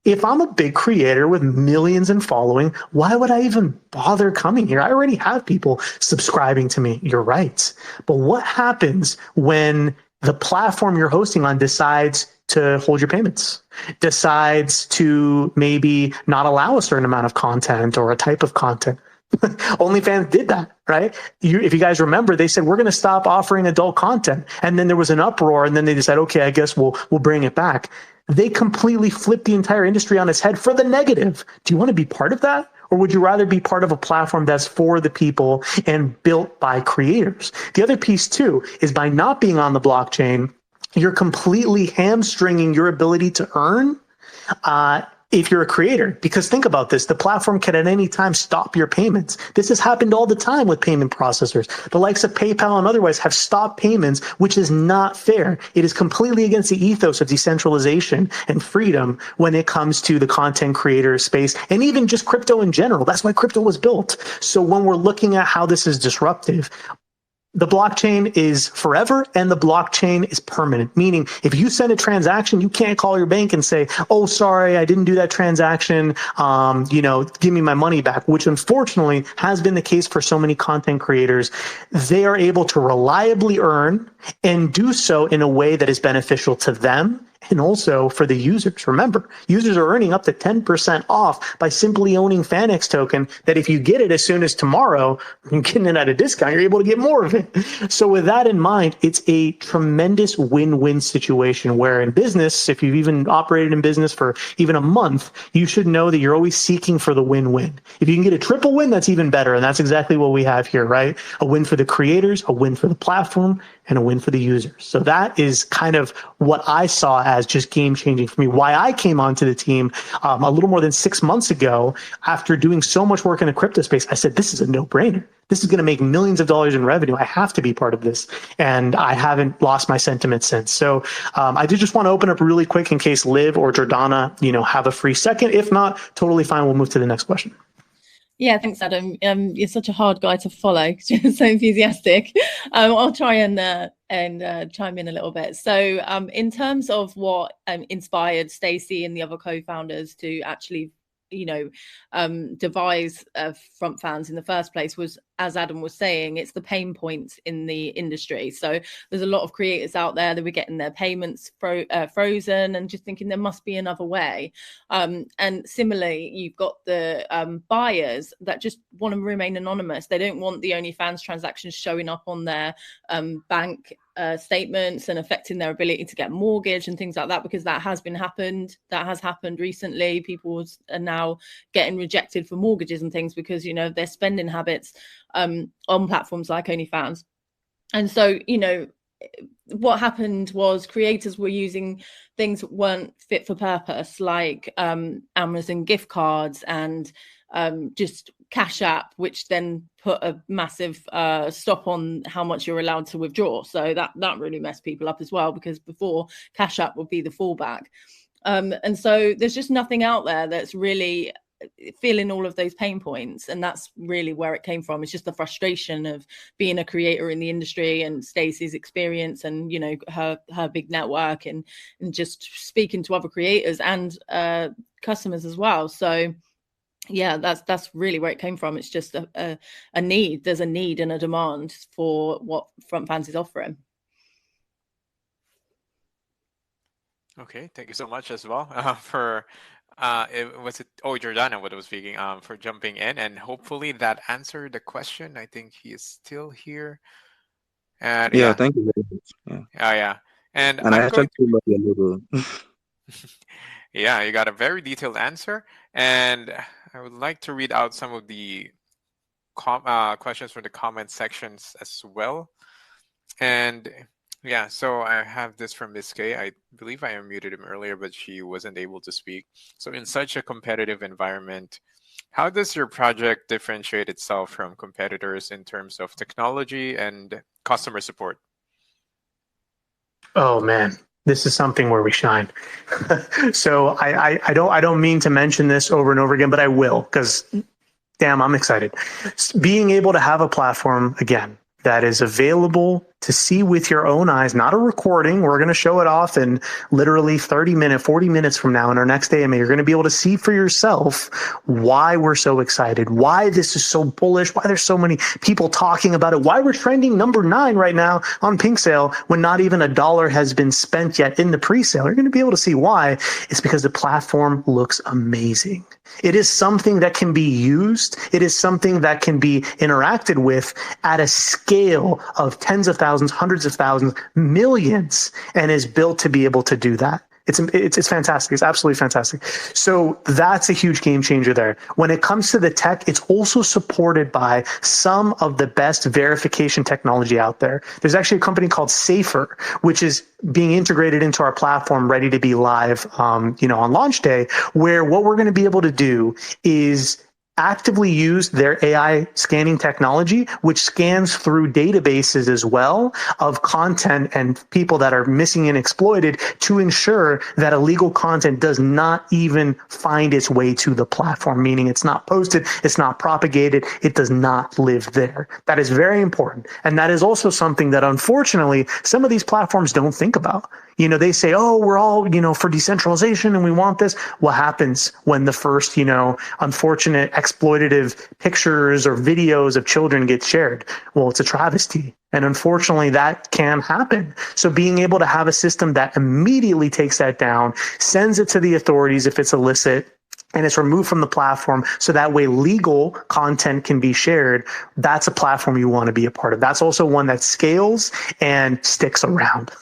If I'm a big creator with millions in following, why would I even bother coming here? I already have people subscribing to me. You're right. But what happens when the platform you're hosting on decides to hold your payments, decides to maybe not allow a certain amount of content or a type of content? OnlyFans did that, right? If you guys remember, they said, we're going to stop offering adult content. And then there was an uproar, and then they decided, okay, I guess we'll bring it back. They completely flipped the entire industry on its head for the negative. Do you want to be part of that? Or would you rather be part of a platform that's for the people and built by creators? The other piece, too, is by not being on the blockchain, you're completely hamstringing your ability to earn if you're a creator. Because think about this, the platform can at any time stop your payments. This has happened all the time with payment processors. The likes of PayPal and otherwise have stopped payments, which is not fair. It is completely against the ethos of decentralization and freedom when it comes to the content creator space and even just crypto in general. That's why crypto was built. So when we're looking at how this is disruptive, the blockchain is forever and the blockchain is permanent, meaning if you send a transaction, you can't call your bank and say, oh, sorry, I didn't do that transaction. Give me my money back, which unfortunately has been the case for so many content creators. They are able to reliably earn and do so in a way that is beneficial to them and also for the users. Remember, users are earning up to 10% off by simply owning FANX token, that if you get it as soon as tomorrow, you're getting it at a discount, you're able to get more of it. So with that in mind, it's a tremendous win-win situation where in business, if you've even operated in business for even a month, you should know that you're always seeking for the win-win. If you can get a triple win, that's even better. And that's exactly what we have here, right? A win for the creators, a win for the platform, and a win for the users. So that is kind of what I saw as just game changing for me. Why I came onto the team a little more than 6 months ago after doing so much work in the crypto space. I said, this is a no brainer. This is going to make millions of dollars in revenue. I have to be part of this. And I haven't lost my sentiment since. So I did just want to open up really quick in case Liv or Jordana, have a free second. If not, totally fine. We'll move to the next question. Yeah, thanks, Adam. You're such a hard guy to follow. You're so enthusiastic. I'll try and chime in a little bit. So, in terms of what inspired Stacey and the other co-founders to actually, devise Front Fanz in the first place was, as Adam was saying, it's the pain points in the industry. So there's a lot of creators out there that were getting their payments frozen and just thinking there must be another way. And similarly, you've got the buyers that just want to remain anonymous. They don't want the OnlyFans transactions showing up on their bank statements and affecting their ability to get mortgage and things like that, because that has happened recently. People are now getting rejected for mortgages and things because their spending habits on platforms like OnlyFans. And so what happened was creators were using things that weren't fit for purpose, like Amazon gift cards and just Cash App, which then put a massive stop on how much you're allowed to withdraw. So that really messed people up as well, because before Cash App would be the fallback. And so there's just nothing out there that's really feeling all of those pain points, and that's really where it came from. It's just the frustration of being a creator in the industry and Stacey's experience and her big network and just speaking to other creators and customers as well. So yeah, that's really where it came from. It's just a need. There's a need and a demand for what Front Fanz is offering. Okay, thank you so much as well for Jordana what I was speaking for jumping in, and hopefully that answered the question. I think he is still here. And Yeah, thank you very much. Yeah. Yeah. And I actually love your logo. Yeah, you got a very detailed answer, and I would like to read out some of the questions from the comment sections as well. And Yeah, so I have this from Miss K. I believe I unmuted him earlier, but she wasn't able to speak. So in such a competitive environment, how does your project differentiate itself from competitors in terms of technology and customer support? Oh man, this is something where we shine. So I don't mean to mention this over and over again, but I will because damn, I'm excited. Being able to have a platform again that is available to see with your own eyes, not a recording. We're going to show it off in literally 30 minutes, 40 minutes from now in our next AMA. You're going to be able to see for yourself why we're so excited, why this is so bullish, why there's so many people talking about it, why we're trending number 9 right now on Pink Sale when not even $1 has been spent yet in the pre-sale. You're going to be able to see why. It's because the platform looks amazing. It is something that can be used. It is something that can be interacted with at a scale of tens of thousands, hundreds of thousands, millions, and is built to be able to do that. It's fantastic. It's absolutely fantastic. So that's a huge game changer there. When it comes to the tech, it's also supported by some of the best verification technology out there. There's actually a company called Safer, which is being integrated into our platform, ready to be live, on launch day, where what we're going to be able to do is actively use their AI scanning technology, which scans through databases as well of content and people that are missing and exploited to ensure that illegal content does not even find its way to the platform, meaning it's not posted, it's not propagated, it does not live there. That is very important. And that is also something that unfortunately some of these platforms don't think about. They say, oh, we're all, for decentralization and we want this. What happens when the first, unfortunate exploitative pictures or videos of children get shared? Well, it's a travesty. And unfortunately, that can happen. So being able to have a system that immediately takes that down, sends it to the authorities if it's illicit, and it's removed from the platform so that way legal content can be shared, that's a platform you want to be a part of. That's also one that scales and sticks around.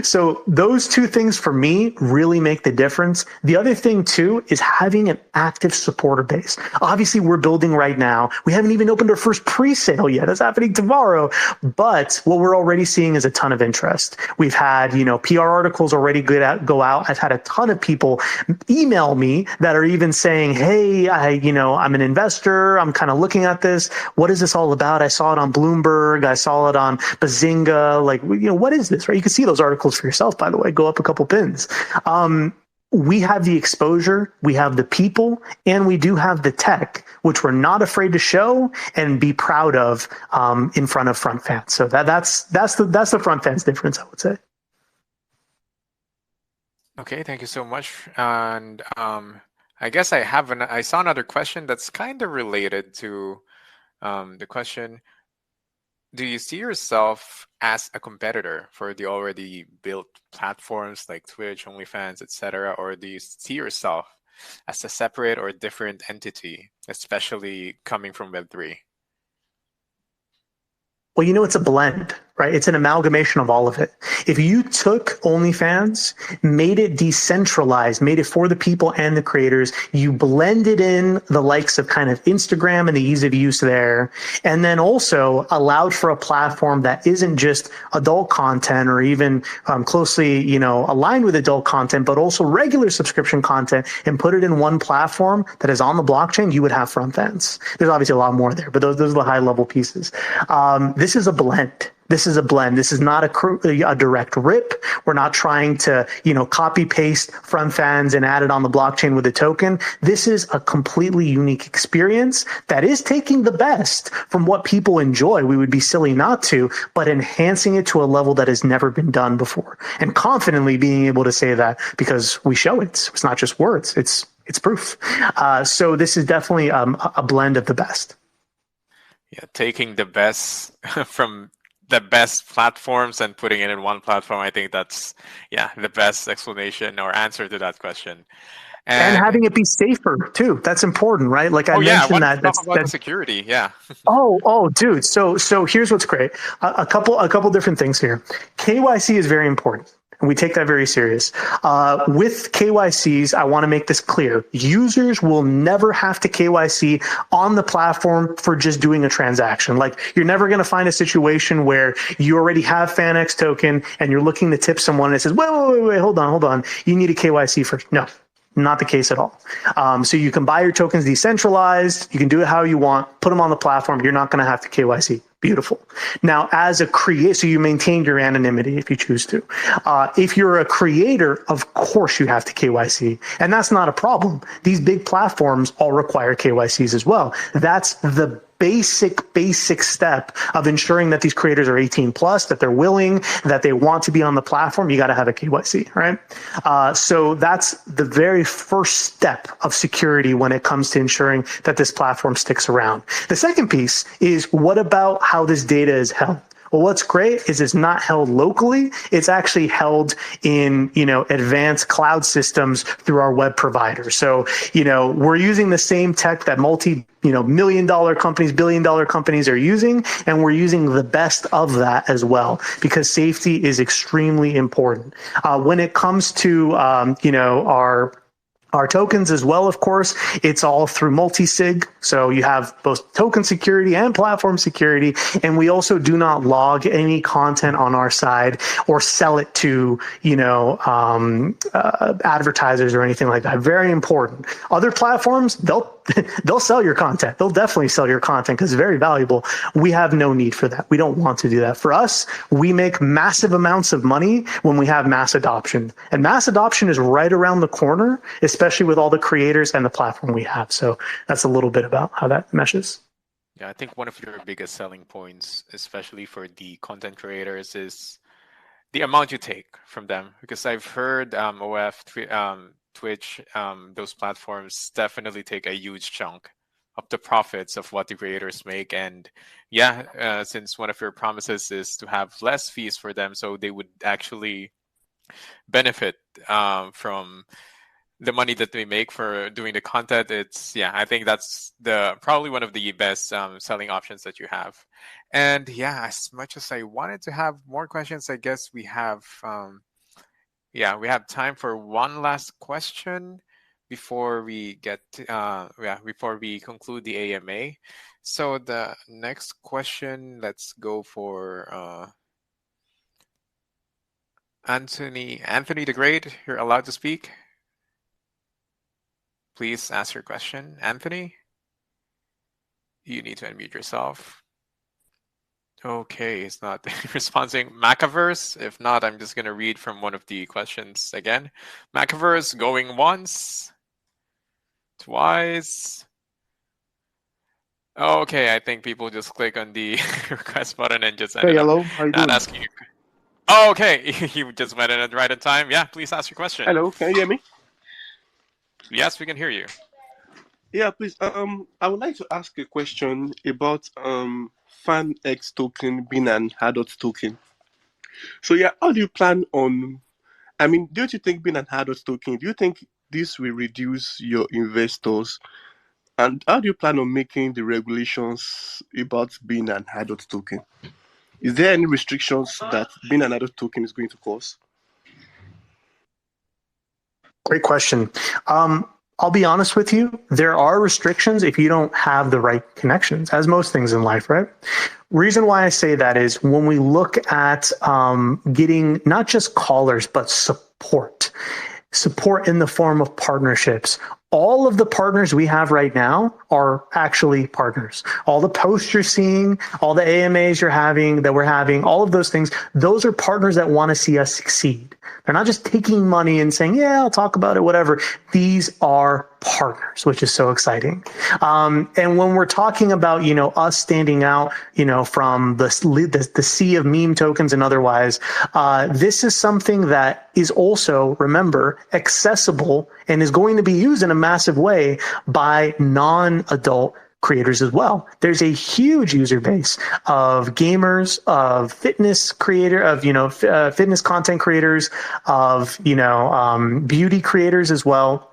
So those two things for me really make the difference. The other thing too is having an active supporter base. Obviously we're building right now. We haven't even opened our first pre-sale yet. That's happening tomorrow. But what we're already seeing is a ton of interest. We've had, PR articles already go out. I've had a ton of people email me that are even saying, hey, I'm an investor. I'm kind of looking at this. What is this all about? I saw it on Bloomberg. I saw it on Bazinga. What is this, right? You can see those articles for yourself, by the way. Go up a couple pins. We have the exposure, we have the people, and we do have the tech, which we're not afraid to show and be proud of in front of Front Fanz. So that's the Front Fanz difference, I would say. Okay, thank you so much. And I guess I saw another question that's kind of related to the question. Do you see yourself as a competitor for the already built platforms like Twitch, OnlyFans, etc., or do you see yourself as a separate or different entity, especially coming from Web3? Well, it's a blend, right? It's an amalgamation of all of it. If you took OnlyFans, made it decentralized, made it for the people and the creators, you blended in the likes of kind of Instagram and the ease of use there, and then also allowed for a platform that isn't just adult content or even closely, aligned with adult content, but also regular subscription content, and put it in one platform that is on the blockchain, you would have Front Fanz. There's obviously a lot more there, but those are the high level pieces. This is a blend. This is not a direct rip. We're not trying to, copy paste Front Fanz and add it on the blockchain with a token. This is a completely unique experience that is taking the best from what people enjoy. We would be silly not to, but enhancing it to a level that has never been done before, and confidently being able to say that because we show it. It's not just words. It's proof. So this is definitely a blend of the best. Yeah, taking the best from the best platforms and putting it in one platform. I think that's the best explanation or answer to that question. And having it be safer too. That's important, right? Like I mentioned that. Talk about the security. Yeah. Dude. So here's what's great. A couple different things here. KYC is very important. and we take that very serious. With KYCs, I want to make this clear. Users will never have to KYC on the platform for just doing a transaction. Like, you're never going to find a situation where you already have FANX token and you're looking to tip someone and it says, wait, hold on. You need a KYC first. No. Not the case at all. So you can buy your tokens decentralized. You can do it how you want. Put them on the platform. You're not going to have to KYC. Beautiful. Now, as a creator, so you maintain your anonymity if you choose to. If you're a creator, of course you have to KYC, and that's not a problem. These big platforms all require KYCs as well. That's the basic step of ensuring that these creators are 18 plus, that they're willing, that they want to be on the platform. You got to have a KYC, right? So that's the very first step of security when it comes to ensuring that this platform sticks around. The second piece is, what about how this data is held? Well, what's great is it's not held locally. It's actually held in, advanced cloud systems through our web provider. So, we're using the same tech that million-dollar companies, billion-dollar companies are using, and we're using the best of that as well, because safety is extremely important. When it comes to, our tokens as well, of course, it's all through multi-sig. So you have both token security and platform security. And we also do not log any content on our side or sell it to, advertisers or anything like that. Very important. Other platforms, they'll sell your content. They'll definitely sell your content because it's very valuable. We have no need for that. We don't want to do that. For us, we make massive amounts of money when we have mass adoption. And mass adoption is right around the corner, especially with all the creators and the platform we have. So that's a little bit about how that meshes. Yeah, I think one of your biggest selling points, especially for the content creators, is the amount you take from them. Because I've heard OF, Twitch, those platforms definitely take a huge chunk of the profits of what the creators make. And since one of your promises is to have less fees for them, so they would actually benefit from the money that they make for doing the content. I think that's probably one of the best selling options that you have. And as much as I wanted to have more questions, I guess we have we have time for one last question before we before we conclude the AMA. So the next question, let's go for Anthony the Great. You're allowed to speak. Please ask your question. Anthony, you need to unmute yourself. Okay, it's not responding. Macaverse, if not, I'm just going to read from one of the questions again. Macaverse, going once, twice. Okay, I think people just click on the request button and just ended hello. up How you not doing? asking you. Oh, okay, you just went in at right in time. Yeah, please ask your question. Hello, can you hear me? Yes, we can hear you. Yeah, please. I would like to ask a question about FANX token being an adult token. So how do you plan on? Don't you think being an adult token? Do you think this will reduce your investors? And how do you plan on making the regulations about being an adult token? Is there any restrictions that being an adult token is going to cause? Great question. I'll be honest with you. There are restrictions if you don't have the right connections, as most things in life, right? Reason why I say that is when we look at getting not just callers, but support in the form of partnerships. All of the partners we have right now are actually partners. All the posts you're seeing, all the AMAs we're having, all of those things, those are partners that want to see us succeed. They're not just taking money and saying, yeah, I'll talk about it, whatever. These are partners, which is so exciting. And when we're talking about, us standing out, from the sea of meme tokens and otherwise, this is something that is also, remember, accessible and is going to be used in a massive way by non-adult creators as well. There's a huge user base of gamers, of fitness fitness content creators, of beauty creators as well.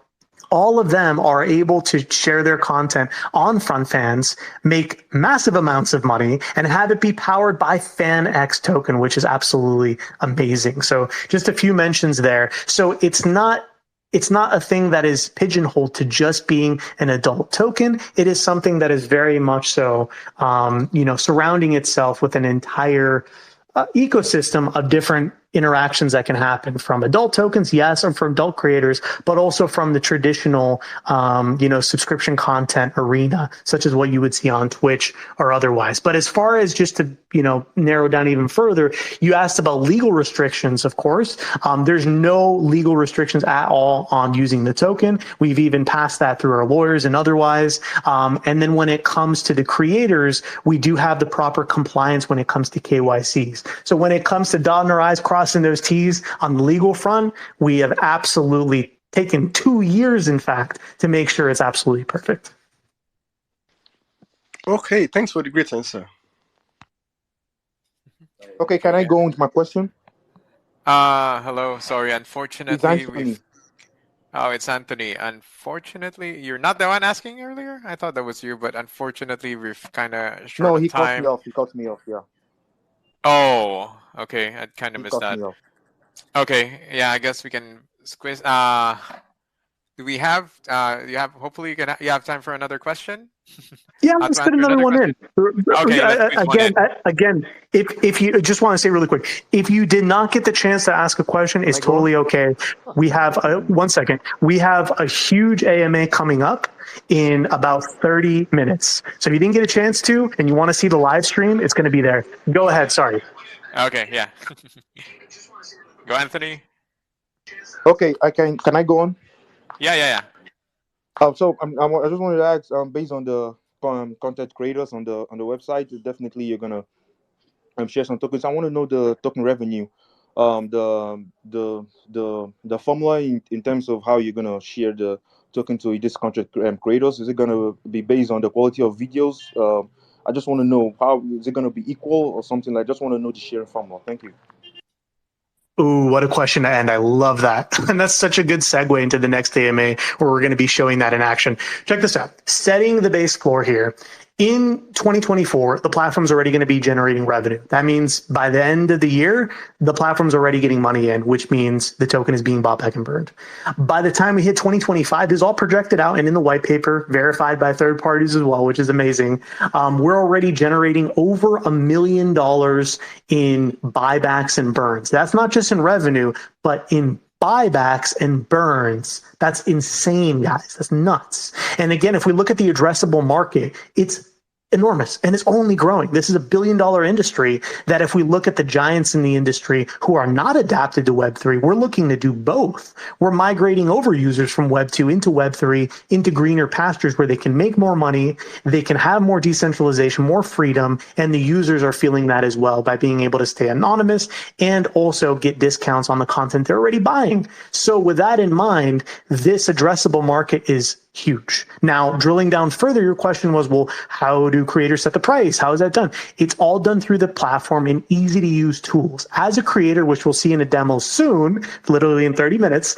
all of them are able to share their content on Front Fanz, make massive amounts of money, and have it be powered by FANX token, which is absolutely amazing. So just a few mentions there. So it's not a thing that is pigeonholed to just being an adult token. It is something that is very much so, surrounding itself with an entire ecosystem of different interactions that can happen from adult tokens, yes, or from adult creators, but also from the traditional, subscription content arena, such as what you would see on Twitch or otherwise. But as far as just to, narrow down even further, you asked about legal restrictions, of course. There's no legal restrictions at all on using the token. We've even passed that through our lawyers and otherwise. And then when it comes to the creators, we do have the proper compliance when it comes to KYCs. So when it comes to dotting our I's, crossing those T's on the legal front, we have absolutely taken 2 years, in fact, to make sure it's absolutely perfect. Okay, thanks for the great answer. Okay, can I go into my question? Hello. Sorry, It's unfortunately, Anthony. it's Anthony. Unfortunately, you're not the one asking earlier. I thought that was you, but unfortunately, we've kind of short No, on he cut time. me off. He cut me off. Yeah, Oh, okay. I kind of he missed cut that. me off. Okay, yeah, I guess we can squeeze. Do we have? Hopefully, you have time for another question. Yeah, I'll let's to fit answer another another one question. in. Okay, let's squeeze one in. Again, if you just want to say really quick, if you did not get the chance to ask a question, it's I go on? totally okay. We have 1 second. We have a huge AMA coming up in about 30 minutes. So if you didn't get a chance to, and you want to see the live stream, it's going to be there. Go ahead. Sorry. Okay, yeah. Go, Anthony. Okay, Can I go on? Yeah. So I just wanted to ask, based on the content creators on the website, definitely you're gonna share some tokens. I want to know the token revenue, the formula in terms of how you're gonna share the token to this content creators. Is it gonna be based on the quality of videos? I just want to know, how is it gonna be equal or something like? Just want to know the sharing formula. Thank you. Ooh, what a question to end. I love that. And that's such a good segue into the next AMA where we're going to be showing that in action. Check this out. Setting the base floor here. In 2024, the platform's already going to be generating revenue. That means by the end of the year, the platform's already getting money in, which means the token is being bought back and burned. By the time we hit 2025, this is all projected out and in the white paper, verified by third parties as well, which is amazing. We're already generating over $1 million in buybacks and burns. That's not just in revenue, but in buybacks and burns. That's insane, guys. That's nuts. And again, if we look at the addressable market, it's enormous and it's only growing. This is $1 billion industry that if we look at the giants in the industry who are not adapted to Web3, we're looking to do both. We're migrating over users from Web2 into Web3 into greener pastures where they can make more money, they can have more decentralization, more freedom, and the users are feeling that as well by being able to stay anonymous and also get discounts on the content they're already buying. So with that in mind, this addressable market is huge. Now, drilling down further, your question was, well, how do creators set the price? How is that done? It's all done through the platform in easy to use tools. As a creator, which we'll see in a demo soon, literally in 30 minutes,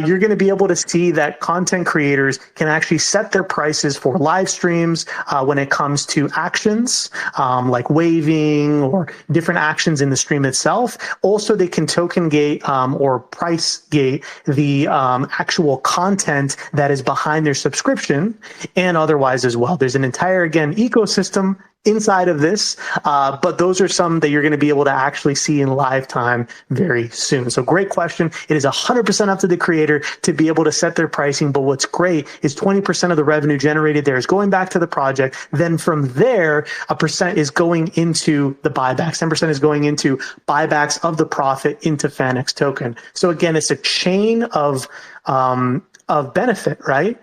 you're going to be able to see that content creators can actually set their prices for live streams when it comes to actions like waving or different actions in the stream itself. Also, they can token gate or price gate the actual content that is behind their subscription and otherwise as well. There's an entire, again, ecosystem inside of this, but those are some that you're going to be able to actually see in live time very soon. So great question. It is 100% up to the creator to be able to set their pricing, but what's great is 20% of the revenue generated there is going back to the project. Then from there, a percent is going into the buybacks. 10% is going into buybacks of the profit into FANX token. So again, it's a chain of benefit, right?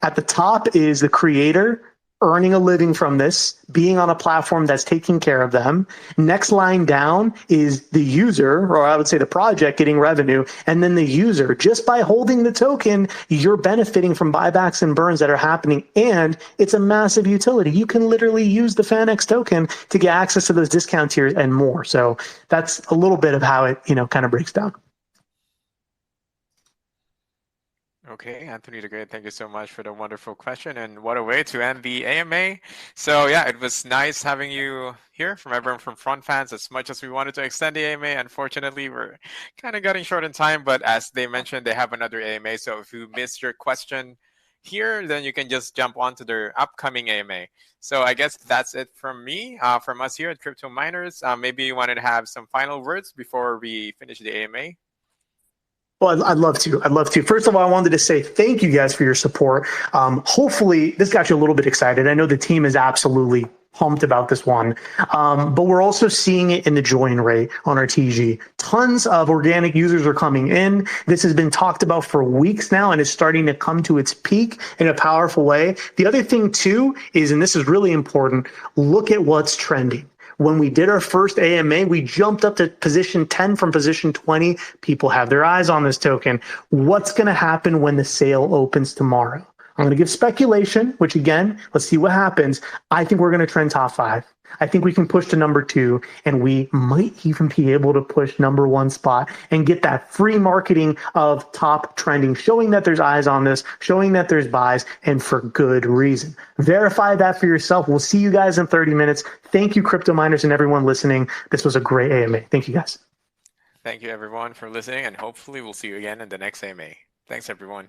At the top is the creator earning a living from this, being on a platform that's taking care of them. Next line down is the user, or I would say the project, getting revenue. And then the user, just by holding the token, you're benefiting from buybacks and burns that are happening. And it's a massive utility. You can literally use the FANX token to get access to those discount tiers and more. So that's a little bit of how it, kind of breaks down. Okay, Anthony the Great, thank you so much for the wonderful question, and what a way to end the AMA. So yeah, it was nice having you here from everyone from Front Fanz. As much as we wanted to extend the AMA, unfortunately, we're kind of getting short in time, but as they mentioned, they have another AMA, so if you missed your question here, then you can just jump on to their upcoming AMA. So I guess that's it from me, from us here at Crypto Miners. Maybe you wanted to have some final words before we finish the AMA? Well, I'd love to. I'd love to. First of all, I wanted to say thank you guys for your support. Hopefully, this got you a little bit excited. I know the team is absolutely pumped about this one, but we're also seeing it in the join rate on our TG. Tons of organic users are coming in. This has been talked about for weeks now and is starting to come to its peak in a powerful way. The other thing, too, is, and this is really important, look at what's trending. When we did our first AMA, we jumped up to position 10 from position 20. People have their eyes on this token. What's going to happen when the sale opens tomorrow? I'm going to give speculation, which again, let's see what happens. I think we're going to trend top 5. I think we can push to number 2, and we might even be able to push number 1 spot and get that free marketing of top trending, showing that there's eyes on this, showing that there's buys, and for good reason. Verify that for yourself. We'll see you guys in 30 minutes. Thank you, crypto miners and everyone listening. This was a great AMA. Thank you, guys. Thank you, everyone, for listening, and hopefully we'll see you again in the next AMA. Thanks, everyone.